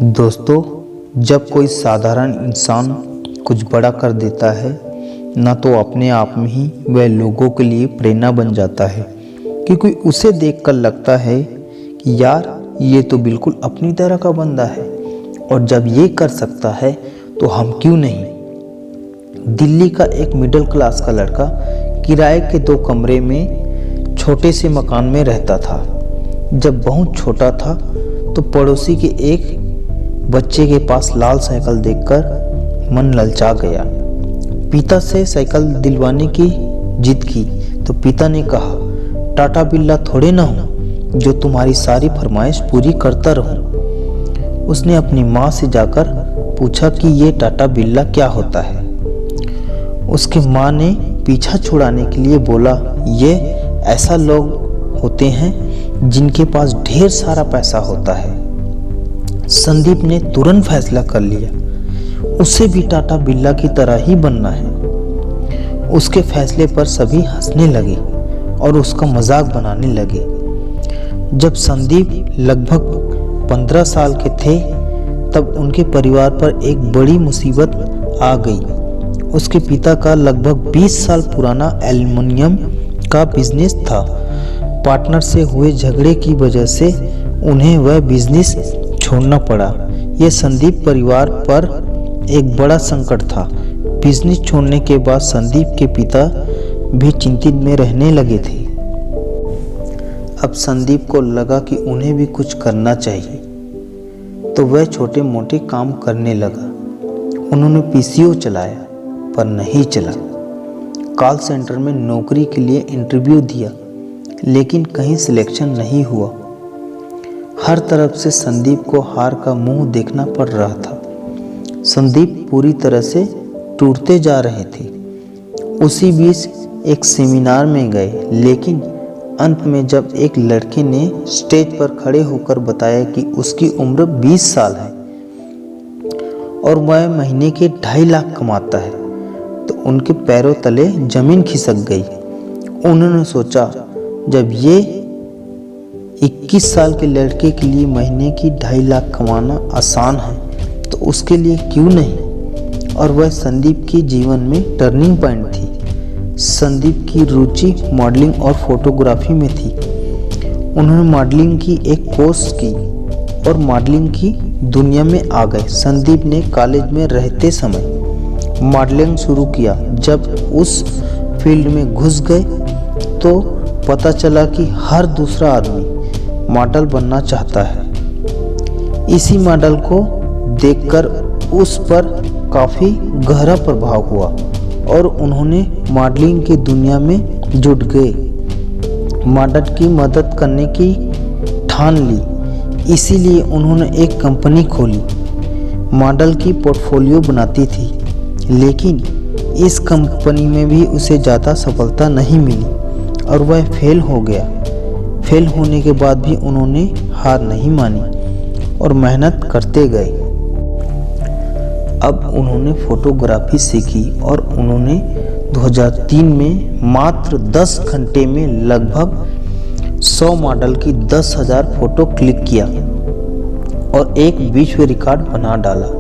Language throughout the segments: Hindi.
दोस्तों, जब कोई साधारण इंसान कुछ बड़ा कर देता है ना, तो अपने आप में ही वह लोगों के लिए प्रेरणा बन जाता है, क्योंकि उसे देखकर लगता है कि यार ये तो बिल्कुल अपनी तरह का बंदा है, और जब ये कर सकता है तो हम क्यों नहीं। दिल्ली का एक मिडिल क्लास का लड़का किराए के 2 कमरे में छोटे से मकान में रहता था। जब बहुत छोटा था तो पड़ोसी के एक बच्चे के पास लाल साइकिल देखकर मन ललचा गया। पिता से साइकिल दिलवाने की जिद की तो पिता ने कहा, टाटा बिल्ला थोड़े ना हूँ जो तुम्हारी सारी फरमाइश पूरी करता रहूं। उसने अपनी माँ से जाकर पूछा कि ये टाटा बिल्ला क्या होता है। उसकी माँ ने पीछा छुड़ाने के लिए बोला, ये ऐसा लोग होते हैं जिनके पास ढेर सारा पैसा होता है। संदीप ने तुरंत फैसला कर लिया, उसे भी टाटा बिल्ला की तरह ही बनना है। उसके फैसले पर सभी हंसने लगे और उसका मजाक बनाने लगे। जब संदीप लगभग 15 साल के थे तब उनके परिवार पर एक बड़ी मुसीबत आ गई। उसके पिता का लगभग 20 साल पुराना एल्युमिनियम का बिजनेस था। पार्टनर से हुए झगड़े की वजह से उन्हें वह बिजनेस छोड़ना पड़ा। यह संदीप परिवार पर एक बड़ा संकट था। बिजनेस छोड़ने के बाद संदीप के पिता भी चिंतित में रहने लगे थे। अब संदीप को लगा कि उन्हें भी कुछ करना चाहिए, तो वह छोटे मोटे काम करने लगा। उन्होंने पीसीओ चलाया पर नहीं चला। कॉल सेंटर में नौकरी के लिए इंटरव्यू दिया, लेकिन कहीं सिलेक्शन नहीं हुआ। हर तरफ से संदीप को हार का मुंह देखना पड़ रहा था। संदीप पूरी तरह से टूटते जा रहे थे। उसी बीच एक सेमिनार में गए, लेकिन अंत में जब एक लड़के ने स्टेज पर खड़े होकर बताया कि उसकी उम्र 20 साल है और वह महीने के 2.5 लाख कमाता है, तो उनके पैरों तले जमीन खिसक गई। उन्होंने सोचा, जब ये 21 साल के लड़के के लिए महीने की 2.5 लाख कमाना आसान है तो उसके लिए क्यों नहीं। और वह संदीप के जीवन में टर्निंग पॉइंट थी। संदीप की रुचि मॉडलिंग और फोटोग्राफी में थी। उन्होंने मॉडलिंग की एक कोर्स की और मॉडलिंग की दुनिया में आ गए। संदीप ने कॉलेज में रहते समय मॉडलिंग शुरू किया। जब उस फील्ड में घुस गए तो पता चला कि हर दूसरा आदमी मॉडल बनना चाहता है। इसी मॉडल को देखकर उस पर काफ़ी गहरा प्रभाव हुआ और उन्होंने मॉडलिंग की दुनिया में जुट गए। मॉडल की मदद करने की ठान ली। इसीलिए उन्होंने एक कंपनी खोली। मॉडल की पोर्टफोलियो बनाती थी, लेकिन इस कंपनी में भी उसे ज़्यादा सफलता नहीं मिली और वह फेल हो गया। फेल होने के बाद भी उन्होंने हार नहीं मानी और मेहनत करते गए। अब उन्होंने फोटोग्राफी सीखी और उन्होंने 2003 में मात्र 10 घंटे में लगभग 100 मॉडल की 10,000 फोटो क्लिक किया और एक विश्व रिकॉर्ड बना डाला।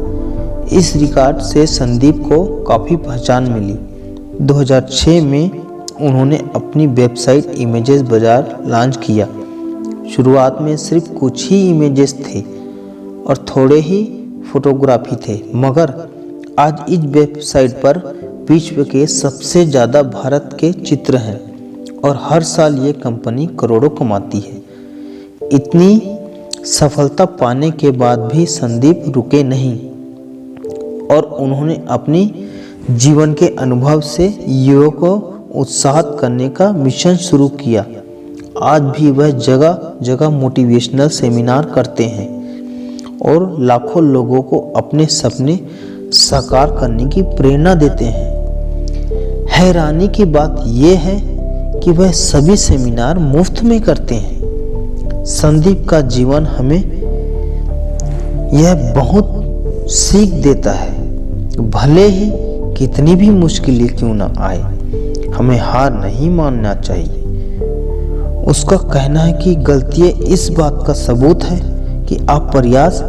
इस रिकॉर्ड से संदीप को काफ़ी पहचान मिली। 2006 में उन्होंने अपनी वेबसाइट इमेजेस बाजार लॉन्च किया। शुरुआत में सिर्फ कुछ ही इमेजेस थे और थोड़े ही फोटोग्राफी थे, मगर आज इस वेबसाइट पर विश्व के सबसे ज़्यादा भारत के चित्र हैं और हर साल ये कंपनी करोड़ों कमाती है। इतनी सफलता पाने के बाद भी संदीप रुके नहीं और उन्होंने अपनी जीवन के अनुभव से युवाओं को उत्साहित करने का मिशन शुरू किया। आज भी वह जगह जगह मोटिवेशनल सेमिनार करते हैं और लाखों लोगों को अपने सपने साकार करने की प्रेरणा देते हैं। हैरानी की बात यह है कि वह सभी सेमिनार मुफ्त में करते हैं। संदीप का जीवन हमें यह बहुत सीख देता है, भले ही कितनी भी मुश्किलें क्यों न आए, हमें हार नहीं मानना चाहिए। उसका कहना है कि गलतियाँ इस बात का सबूत है कि आप प्रयास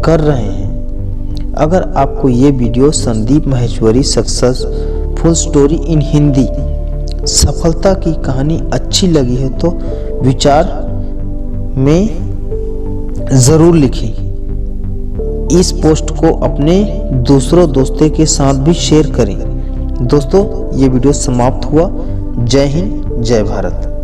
कर रहे हैं। अगर आपको ये video Sandeep Maheshwari successful story in Hindi सफलता की कहानी अच्छी लगी है तो विचार में ज़रूर लिखें। इस पोस्ट को अपने दूसरों दोस्तों के साथ भी शेयर करें। दोस्तों, ये वीडियो समाप्त हुआ। जय हिंद, जय भारत।